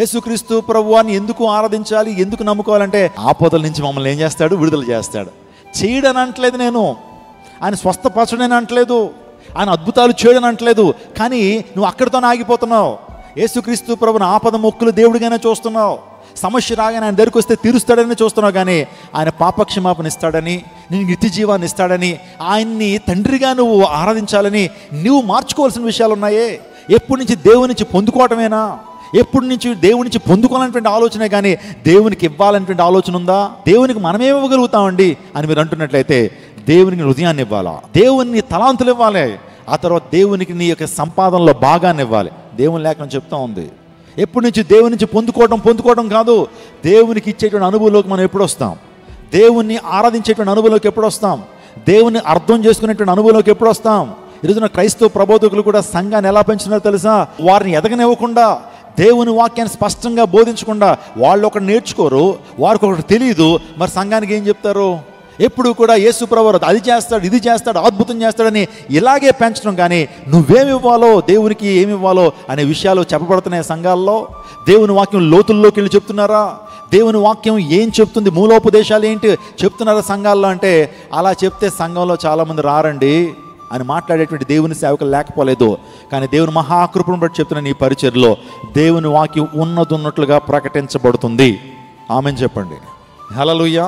యేసుక్రీస్తు ప్రభువాన్ని ఎందుకు ఆరాధించాలి, ఎందుకు నమ్ముకోవాలంటే ఆపదల నుంచి మమ్మల్ని ఏం చేస్తాడు, విడుదల చేస్తాడు. చేయడని అంటలేదు, నేను ఆయన స్వస్థపరచడని అంటలేదు, ఆయన అద్భుతాలు చేయడని అంటలేదు. కానీ నువ్వు అక్కడితోనే ఆగిపోతున్నావు. యేసుక్రీస్తు ప్రభుని ఆపద మొక్కులు దేవుడిగానే చూస్తున్నావు. సమస్య రాగానే ఆయన దగ్గరికి వస్తే తీరుస్తాడని చూస్తున్నావు. కానీ ఆయన పాపక్షమాపణ ఇస్తాడని, నేను నిత్య జీవాన్ని ఇస్తాడని, ఆయన్ని తండ్రిగా నువ్వు ఆరాధించాలని నువ్వు మార్చుకోవాల్సిన విషయాలు ఉన్నాయే. ఎప్పటి నుంచి దేవుని నుంచి పొందుకోవటమేనా? ఎప్పటి నుంచి దేవుడి నుంచి పొందుకోవాలనేటువంటి ఆలోచనే కానీ దేవునికి ఇవ్వాలనేటువంటి ఆలోచన ఉందా? దేవునికి మనమే ఇవ్వగలుగుతామండి అని మీరు అంటున్నట్లయితే దేవునికి హృదయాన్ని ఇవ్వాలా, దేవుని తలాంతులు ఇవ్వాలి, ఆ తర్వాత దేవునికి నీ యొక్క సంపాదనలో భాగాన్ని ఇవ్వాలి. దేవుని లేఖనం చెప్తా ఉంది. ఎప్పటి నుంచి దేవుని నుంచి పొందుకోవడం కాదు, దేవునికి ఇచ్చేటువంటి అనుభవంలోకి మనం ఎప్పుడు వస్తాం? దేవుణ్ణి ఆరాధించేటువంటి అనుభవంలోకి ఎప్పుడు వస్తాం? దేవుని అర్థం చేసుకునేటువంటి అనుభవంలోకి ఎప్పుడు వస్తాం? ఈరోజున క్రైస్తవ ప్రబోధకులు కూడా సంఘాన్ని ఎలా పెంచుతున్నారో తెలుసా? వారిని ఎదగనివ్వకుండా, దేవుని వాక్యాన్ని స్పష్టంగా బోధించకుండా వాళ్ళు ఒకటి నేర్చుకోరు, వారికి ఒకటి తెలియదు, మరి సంఘానికి ఏం చెప్తారు? ఎప్పుడు కూడా యేసు ప్రభువు అది చేస్తాడు, ఇది చేస్తాడు, అద్భుతం చేస్తాడని ఇలాగే పెంచడం. కానీ నువ్వేమి ఇవ్వాలో, దేవునికి ఏమి ఇవ్వాలో అనే విషయాలు చెప్పబడుతున్నాయి సంఘాల్లో. దేవుని వాక్యం లోతుల్లోకి వెళ్ళి చెప్తున్నారా? దేవుని వాక్యం ఏం చెప్తుంది, మూలోపదేశాలు ఏంటి చెప్తున్నారా సంఘాల్లో? అంటే అలా చెప్తే సంఘంలో చాలామంది రారండి అని మాట్లాడేటువంటి దేవుని సేవకులు లేకపోలేదు. కానీ దేవుని మహాకృపను బట్టి చెప్తున్న నీ పరిచర్లో దేవుని వాక్యం ఉన్నట్లుగా ప్రకటించబడుతుంది. ఆమెన్ చెప్పండి. హల్లెలూయా.